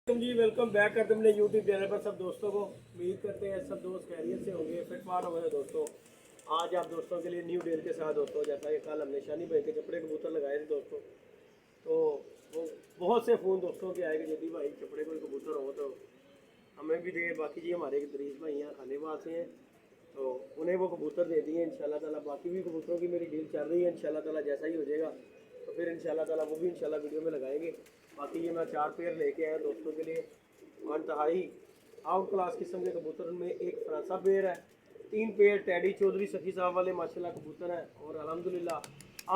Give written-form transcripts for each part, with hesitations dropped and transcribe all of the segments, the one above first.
जी welcome back करते हैं अपने यूट्यूब चैनल पर सब दोस्तों को। उम्मीद करते हैं सब दोस्त खैरियत से होंगे, फिट फाट होंगे। दोस्तों आज आप दोस्तों के लिए न्यू डील के साथ दोस्तों, जैसा कि कल हमने शानी भाई के कपड़े कबूतर लगाए थे दोस्तों, तो वो बहुत से फ़ोन दोस्तों के आए कि यदि भाई कपड़े कोई कबूतर हो तो हमें भी दे। बाकी जी हमारे एक दरीस भाई यहाँ खाने वाले हैं, तो उन्हें वो कबूतर दे दिए इंशाल्लाह ताला। बाकी भी कबूतरों की मेरी डील चल रही है इंशाल्लाह ताला, जैसा ही हो जाएगा तो फिर इंशाल्लाह ताला वो भी इंशाल्लाह वीडियो में लगाएंगे। बाकी ये मैं 4 पेयर लेके आया दोस्तों के लिए। इंतहाई आउट क्लास किस्म के कबूतर में एक फ्रांसा पेयर है, 3 पेयर टैडी चौधरी सखी साहब वाले माशाल्लाह कबूतर हैं, और अल्हम्दुलिल्लाह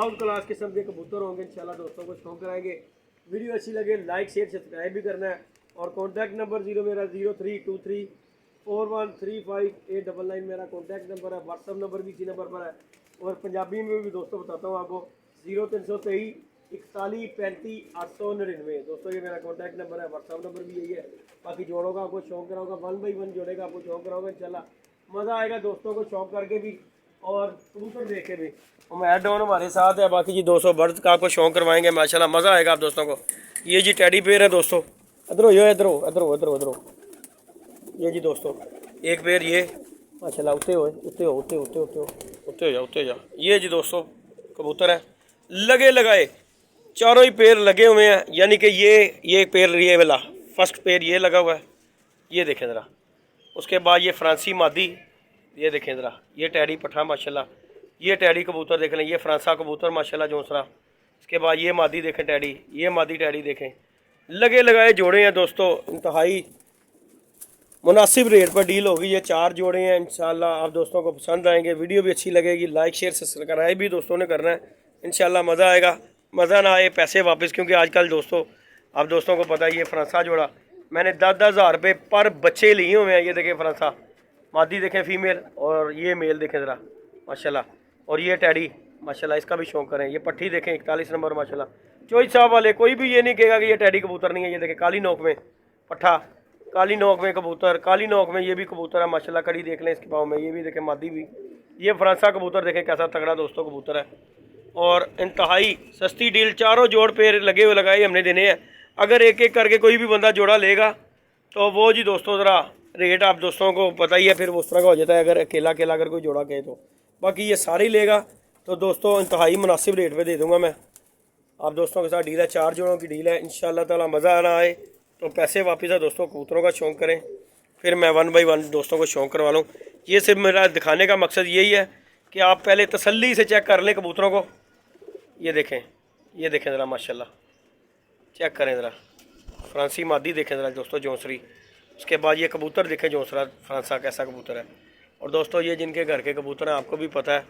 आउट क्लास किस्म के कबूतर होंगे इंशाल्लाह। दोस्तों को शौक कराएंगे। वीडियो अच्छी लगे लाइक शेयर सब्सक्राइब भी करना है, और कॉन्टैक्ट नंबर मेरा 0323413589 मेरा कॉन्टैक्ट नंबर है। व्हाट्सअप नंबर भी इसी नंबर पर है, और पंजाबी में भी दोस्तों बताता हूँ आपको 0323 41 35 899 दोस्तों, ये मेरा कॉन्टैक्ट नंबर है। व्हाट्सअप नंबर भी यही है। बाकी जोड़ों का आपको शौक कराऊंगा, 1 बाई 1 जोड़े का आपको शौक कराऊंगा इंशाल्लाह। मज़ा आएगा दोस्तों को शौक करके भी और कबूतर देख के भी। उमैद डॉन हमारे साथ है। बाकी जी 200 बर्ड का आपको शौक करवाएंगे माशाल्लाह, मज़ा आएगा आप दोस्तों को। ये जी टेडी पेयर है दोस्तों, इधर हो इधर हो इधर हो इधर हो इधर हो। ये जी दोस्तों एक पेयर ये माशाल्लाह, उत्ते हो उत्ते हो उत्ते उत्ते उत्ते उत्ते हो जा उत्ते जा। ये जी दोस्तों कबूतर है लगे लगाए, चारों ही पेड़ लगे हुए हैं, यानी कि ये पेड़ ये वाला फर्स्ट पेड़ ये लगा हुआ है, ये देखें ज़रा। उसके बाद ये फ्रांसी मादी, ये देखें ज़रा, ये टैडी पठा माशाल्लाह, ये टैडी कबूतर देख लें, ये फ्रांसा कबूतर माशाल्लाह जोसरा। इसके बाद ये मादी देखें टैडी, ये मादी टैडी देखें, लगे लगाए जोड़े हैं दोस्तों। इंतहाई मुनासिब रेट पर डील होगी। ये 4 जोड़े हैं इंशाल्लाह, आप दोस्तों को पसंद आएंगे। वीडियो भी अच्छी लगेगी, लाइक शेयर सब्सक्राइब भी दोस्तों ने करना है इंशाल्लाह। मज़ा आएगा, मज़ा ना आए पैसे वापस, क्योंकि आजकल दोस्तों आप दोस्तों को पता है ये फ्रांसा जोड़ा मैंने 10-10 हज़ार रुपये पर बच्चे लिए हुए हैं। ये देखें फ्रांसा मादी देखें फीमेल, और ये मेल देखें ज़रा माशाल्लाह, और ये टैडी माशाल्लाह, इसका भी शौक करें। ये पट्टी देखें 41 नंबर माशाल्लाह, चोइस साहब वाले, कोई भी ये नहीं कहेगा कि ये टैडी कबूतर नहीं है। ये देखें काली नोक में पट्ठा, काली नोक में कबूतर, काली नोक में ये भी कबूतर है माशाल्लाह। कड़ी देख लें इसके पाँव में, ये भी देखें मादी भी। ये फ्रांसा कबूतर देखें कैसा तगड़ा दोस्तों कबूतर है, और इंतहाई सस्ती डील। चारों जोड़ पेड़ लगे हुए लगाए हमने देने हैं। अगर एक एक करके कोई भी बंदा जोड़ा लेगा तो वो जी दोस्तों ज़रा रेट आप दोस्तों को पता ही है, फिर उस तरह का हो जाता है अगर अकेला अगर कोई जोड़ा कहे तो। बाकी ये सारी लेगा तो दोस्तों इंतहाई मुनासिब रेट पे दे दूंगा मैं आप दोस्तों के साथ। डील है 4 जोड़ों की डील है इंशाल्लाह ताला। मज़ा आना आए तो पैसे वापस है दोस्तों, कबूतरों का शौक़ करें, फिर मैं 1 बाई 1 दोस्तों को शौक़ करवा लूँ। ये सिर्फ मेरा दिखाने का मकसद यही है कि आप पहले तसल्ली से चेक कर लें कबूतरों को। ये देखें ज़रा माशाल्लाह, चेक करें ज़रा। फ्रांसी मादी देखें ज़रा दोस्तों जोंसरी। उसके बाद ये कबूतर देखें जोंसरा फ्रांसा कैसा कबूतर है। और दोस्तों ये जिनके घर के कबूतर हैं आपको भी पता है,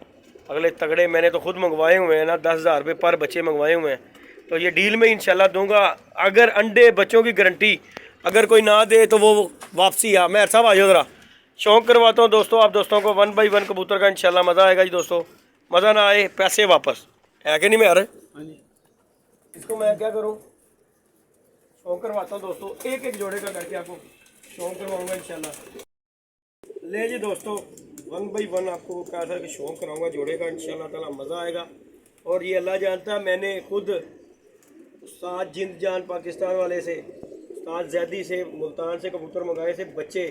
अगले तगड़े मैंने तो खुद मंगवाए हुए हैं ना, 10,000 रुपये पर बच्चे मंगवाए हुए हैं। तो ये डील में इंशाल्लाह दूंगा। अगर अंडे बच्चों की गारंटी अगर कोई ना दे तो वो वापसी आ। मैं साहब आ जाओ ज़रा, शौक़ करवाता हूँ दोस्तों आप दोस्तों को 1 बाई 1 कबूतर का इंशाल्लाह। मज़ा आएगा जी दोस्तों, मज़ा ना आए पैसे वापस है कि नहीं। मैं यार इसको मैं क्या करूँ, शौक़ करवाता हूँ दोस्तों, एक एक जोड़े का करके आपको शौक़ करवाऊँगा इंशाल्लाह। ले जी दोस्तों 1 बाई 1 आपको क्या था कि शौक़ कराऊँगा जोड़े का इंशाल्लाह ताला। मज़ा आएगा। और ये अल्लाह जानता है, मैंने खुद उस्ताद जिंद जान पाकिस्तान वाले से, उस्ताद जैदी से, मुल्तान से कबूतर मंगाए थे बच्चे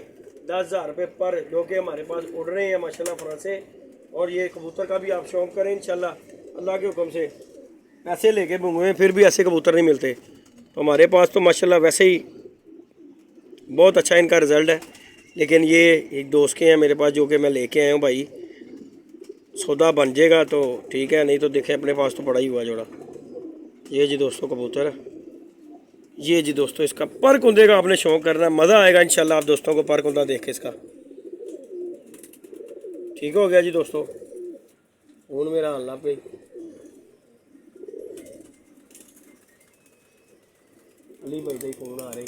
10,000 रुपये पर, जो कि हमारे पास उड़ रहे हैं माशाल्लाह फ्रांसे। और ये कबूतर का भी आप शौक़ करें इंशाल्लाह, अल्लाह के हुक्म से। पैसे लेके मंगवाए फिर भी ऐसे कबूतर नहीं मिलते, तो हमारे पास तो माशाल्लाह वैसे ही बहुत अच्छा इनका रिज़ल्ट है। लेकिन ये एक दोस्त के हैं मेरे पास जो कि मैं लेके आया हूँ भाई, सौदा बन जाएगा तो ठीक है, नहीं तो देखें अपने पास तो पड़ा ही हुआ जोड़ा। ये जी दोस्तों कबूतर, ये जी दोस्तों इसका पर कुंदे का आपने शौक़ करना, मज़ा आएगा इंशाल्लाह आप दोस्तों को पर कुंदा देख के इसका। ठीक हो गया जी दोस्तों, हूँ मेरा आन लग पे अली भाई का फोन आ रही।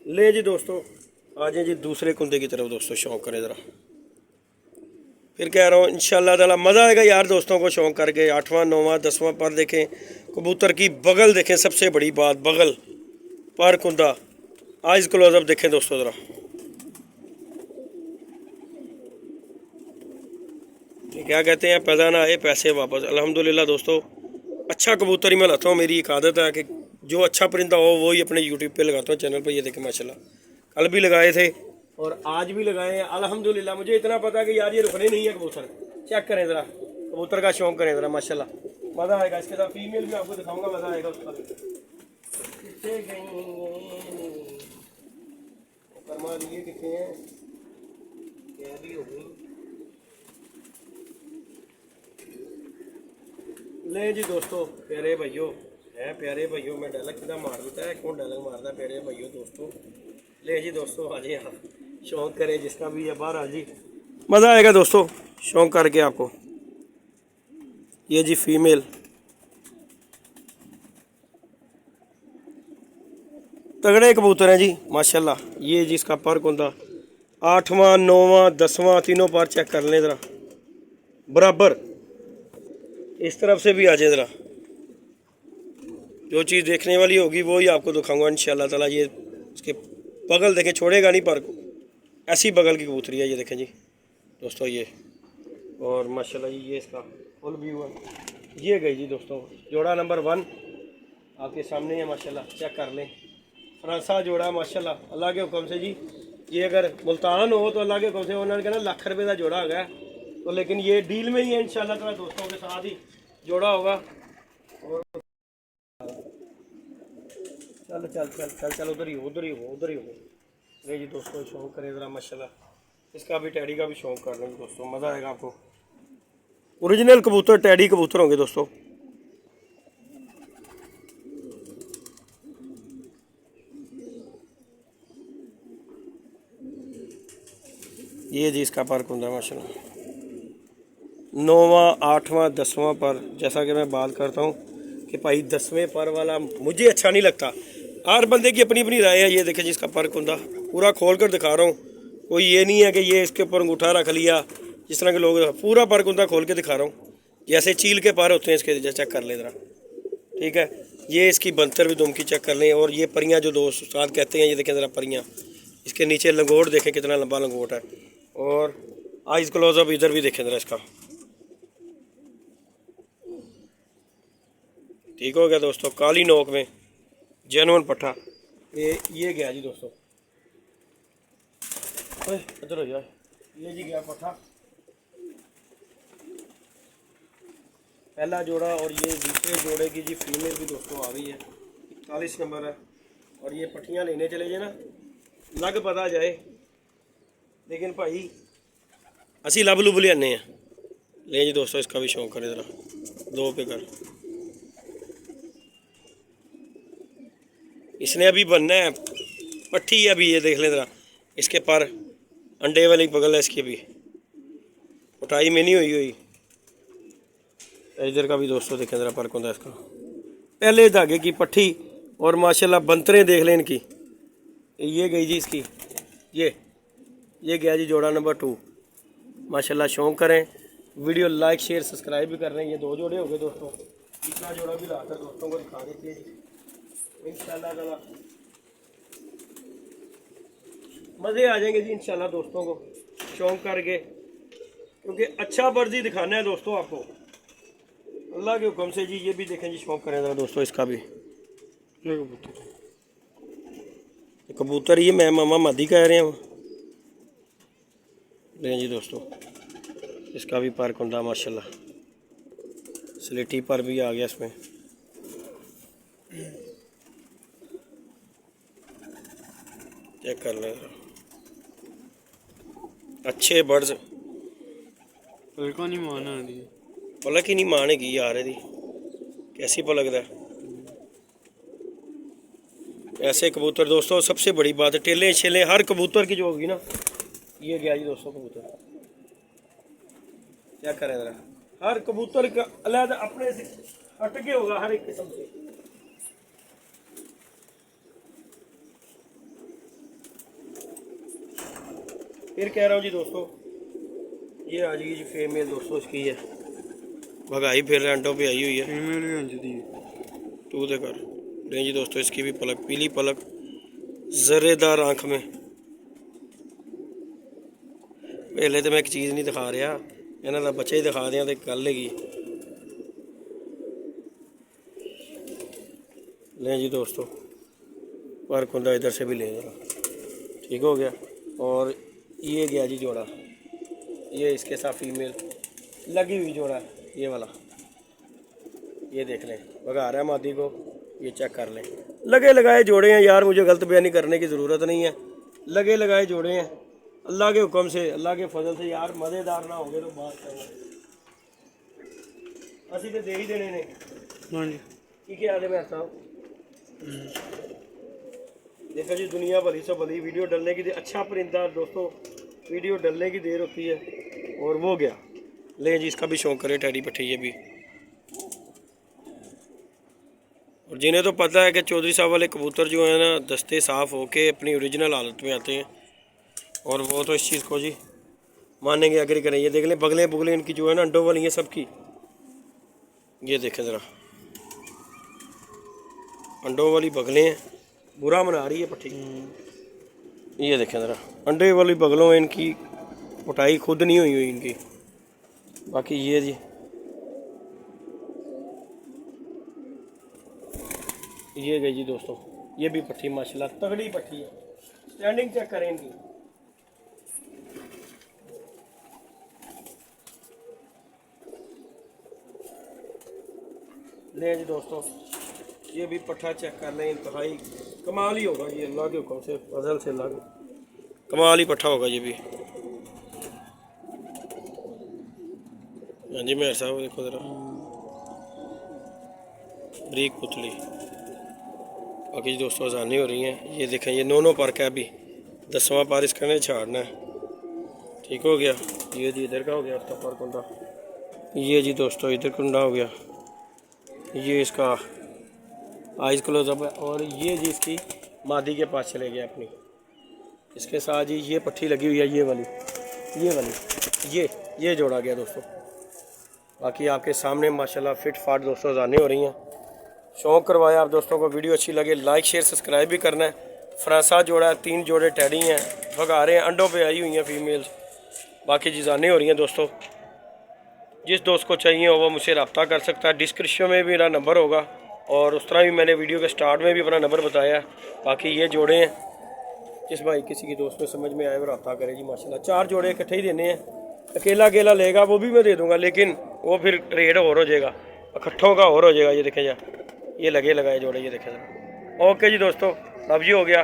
ले जी दोस्तों आ जाए जी दूसरे कुंदे की तरफ दोस्तों, शौक़ करें ज़रा। फिर कह रहा हूँ इंशाल्लाह ताला मज़ा आएगा यार दोस्तों को शौक़ करके। 8वां 9वां 10वां पर देखें, कबूतर की बगल देखें, सबसे बड़ी बात बगल पर कुंदा। आइज़ क्लोजअप देखें दोस्तों ज़रा, क्या कहते हैं, पैदा ना आए पैसे वापस। अल्हम्दुलिल्लाह दोस्तों अच्छा कबूतर ही मैं लाता हूँ, मेरी एक आदत है कि जो अच्छा परिंदा हो वही अपने यूट्यूब पे लगाता हूँ चैनल पे। ये देखें माशाल्लाह, कल भी लगाए थे और आज भी लगाए हैं अल्हम्दुलिल्लाह। मुझे इतना पता है कि यार ये रुकने नहीं है कबूतर। चेक करें ज़रा, कबूतर का शौक करें ज़रा माशाल्लाह, मज़ा आएगा। इसके साथ फीमेल भी आपको दिखाऊंगा, मज़ा आएगा उसका भी। फरमा लिए कितने हैं, क्या भी हो गई। ले जी दोस्तों, प्यारे भाइयों है, प्यारे भाइयों, मैं डायलॉग कितना मार देता है, कौन डायलॉग मारता है प्यारे भाइयों दोस्तों। ले जी दोस्तों, आ जाइए आप, शौक करें जिसका भी है, बाहर आ जी, मज़ा आएगा दोस्तों शौक करके आपको। ये जी फीमेल तगड़े कबूतर हैं जी माशाल्लाह। ये जी इसका पर कुंदा 8वां 9वां 10वां तीनों पर चेक कर लें ज़रा बराबर। इस तरफ से भी आ जाए ज़रा, जो चीज़ देखने वाली होगी वो ही आपको दिखाऊंगा इंशाल्लाह ताला। ये इसके बगल देखें, छोड़ेगा नहीं पर को, ऐसी बगल की कबूतरी है ये देखें जी दोस्तों ये। और माशाल्लाह जी ये इसका फुल व्यू है। ये गई जी दोस्तों जोड़ा नंबर 1 आपके सामने है माशाल्लाह, चेक कर लें। फ्रांसा जोड़ा माशाल्लाह, अल्लाह के हुक्म से जी। ये अगर मुल्तान हो तो अल्लाह के हुक्म से उन्होंने कहना लाख रुपये का जोड़ा है तो, लेकिन ये डील में ही है इंशाल्लाह ताला, दोस्तों के साथ ही जोड़ा होगा। और चल चल चल चल चल, उधर ही हो उधर ही हो उधर ही हो। नहीं जी दोस्तों, शौक करें ज़रा माशाल्लाह, इसका भी टैडी का भी शौक कर लेंगे दोस्तों, मज़ा आएगा आपको। ओरिजिनल कबूतर टैडी कबूतर होंगे दोस्तों। ये जी इसका पर कुंदा माशाल्लाह 9वां 8वां 10वां पर। जैसा कि मैं बात करता हूँ कि भाई 10वें पर वाला मुझे अच्छा नहीं लगता, हर बंदे की अपनी अपनी राय है। ये देखें जिसका पर कुंदा पूरा खोल कर दिखा रहा हूँ, कोई ये नहीं है कि ये इसके ऊपर अंगूठा रख लिया जिस तरह के लोग, पूरा पर कुंदा खोल के दिखा रहा हूँ। जैसे चील के पर होते हैं इसके, चेक कर लें ज़रा, ठीक है। ये इसकी बंतर भी दुम की चेक कर लें। और ये परियाँ जो दोस्त साथ कहते हैं, ये देखें ज़रा परियाँ, इसके नीचे लंगोट देखें कितना लंबा लंगोट है। और आइज क्लोजअप इधर भी देखें ज़रा इसका, ठीक हो गया दोस्तों। काली नोक में जेनुअन पट्ठा, ये गया जी दोस्तों, इधर हो जाए। ये जी गया पट्ठा पहला जोड़ा। और ये दूसरे जोड़े की जी फीमेल भी दोस्तों आ गई है, 41 नंबर है। और ये पट्टियाँ लेने चले जाए ना, लग पता जाए, लेकिन भाई असी लब लुब लियाने हैं। ले जी दोस्तों, इसका भी शौक करें ज़रा, 2 पे कर। इसने अभी बनना है, पट्टी है अभी, ये देख लें ज़रा, इसके पर अंडे वाली बगल है इसकी, अभी उठाई में नहीं हुई हुई। इधर का भी दोस्तों देखें ज़रा पर कुंदा इसका, पहले धागे की पट्टी। और माशाल्लाह बंतरें देख लें इनकी। ये गई जी इसकी, ये गया जी जोड़ा नंबर 2 माशाल्लाह। शौक करें, वीडियो लाइक शेयर सब्सक्राइब भी कर रहे हैं। ये 2 जोड़े हो गए दोस्तों, तीसरा जोड़ा भी लाकर दोस्तों को दिखा देते हैं जी इंशाल्लाह ताला। मज़े आ जाएंगे जी इंशाल्लाह दोस्तों को शौक करके, क्योंकि अच्छा वर्जी दिखाना है दोस्तों आपको अल्लाह के हुक्म से जी। ये भी देखें जी, शौक करें ज़रा दोस्तों इसका भी। ये कबूतर ये मैं मामा मादी कह रहे हैं जी दोस्तों। इसका भी पर कुंदा माशाल्लाह, स्लेटी पर भी आ गया इसमें। चेक कर लें, अच्छे बर्ड्स नहीं माना पलक ही नहीं मानेगी यार, यदि कैसी पलक है। ऐसे कबूतर दोस्तों सबसे बड़ी बात है, टेले छेले हर कबूतर की जो होगी ना। ये गया जी दोस्तों कबूतर, क्या करें ज़रा, हर कबूतर का अलग अपने से हटके होगा हर एक किस्म से। फिर कह रहा हूँ जी दोस्तों, ये आ जाएगी जी फीमेल दोस्तों इसकी है, भगाई फिर रेंटों पे आई हुई है। फीमेल भी अंजदी तू दे कर नहीं जी दोस्तों, इसकी भी पलक पीली पलक, जरेदार आंख में। पहले तो मैं एक चीज़ नहीं दिखा रहा, इन्हों का बच्चा ही दिखा दिया तो गल हैगी। लें जी दोस्तों, पर कुंदा इधर से भी ले जरा, ठीक हो गया। और ये गया जी जोड़ा, ये इसके साथ फीमेल लगी हुई जोड़ा है, ये वाला, ये देख लें, भगा रहा है मादी को, ये चेक कर लें। लगे लगाए जोड़े हैं यार, मुझे गलत बयानी करने की ज़रूरत नहीं है, लगे लगाए जोड़े हैं अल्लाह के हुक्म से, अल्लाह के फजल से। यार मज़ेदार ना होगे तो बात करना, असी तो दे ही देने ने। हाँ जी। की क्या हाल है मेरे साहब? देखो जी, दुनिया भली से भली वीडियो डलने की देर, अच्छा परिंदा दोस्तों, वीडियो डलने की देर होती है। और वो गया, ले जी इसका भी शौक करे टैडी पट्टी ये भी। और जिन्हें तो पता है कि चौधरी साहब वाले कबूतर जो है ना, दस्ते साफ़ होके अपनी ओरिजिनल हालत में आते हैं, और वो तो इस चीज़ को जी मानेंगे, एग्री करें। ये देख लें बगले बुगले इनकी जो है ना, अंडों वाली है सबकी, ये देखें ज़रा, अंडों वाली बगलें हैं, बुरा मना रही है पट्टी। ये देखें ज़रा, अंडे वाली बगलों में इनकी उठाई खुद नहीं हुई इनकी। बाकी ये जी, ये गई जी दोस्तों, ये भी पट्टी माशाल्लाह तगड़ी पट्टी है। स्टैंडिंग चेक करें इनकी, ले जी दोस्तों, ये भी पट्ठा चेक कर लें, इंतहाई कमाल ही होगा ये, अल्लाह के हुक्म से, फजल से, अल्लाह के कमाल ही पट्ठा होगा ये भी। हाँ जी मेहर साहब देखो ज़रा, ब्रीक पुतली। बाकी दोस्तों आसानी हो रही है, ये देखें, ये नौ पर का अभी 10वां पार इसका नहीं छाड़ना है, ठीक हो गया। ये जी इधर का हो गया उसका पर कुंडा, ये जी दोस्तों इधर कुंडा हो गया, ये इसका आइज क्लोजअप है। और ये जी इसकी मादी के पास चले गया अपनी, इसके साथ जी ये पट्टी लगी हुई है, ये वाली, ये जोड़ा गया दोस्तों। बाकी आपके सामने माशाल्लाह फिट फाट दोस्तों जाने हो रही हैं। शौक़ करवाया आप दोस्तों को, वीडियो अच्छी लगे लाइक शेयर सब्सक्राइब भी करना है। फ्रांसा जोड़ा है, 3 जोड़े टैडी हैं, भगा रहे हैं, अंडों पे आई हुई हैं फीमेल्स। बाकी जी जाने हो रही हैं दोस्तों, जिस दोस्त को चाहिए हो वो मुझसे रब्ता कर सकता है, डिस्क्रिप्शन में भी मेरा नंबर होगा, और उस तरह भी मैंने वीडियो के स्टार्ट में भी अपना नंबर बताया है। बाकी ये जोड़े हैं, जिस भाई किसी की दोस्त में समझ में आए वो रब्ता करे जी माशाल्लाह। 4 जोड़े इकट्ठे ही देने हैं, अकेला अकेला लेगा वो भी मैं दे दूँगा, लेकिन वो फिर रेट और हो जाएगा, इकट्ठों का और हो जाएगा। ये देखें यार, ये लगे लगाए जोड़े, ये देखें। ओके जी दोस्तों, अब जी हो गया,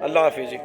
अल्लाह हाफिज़ जी।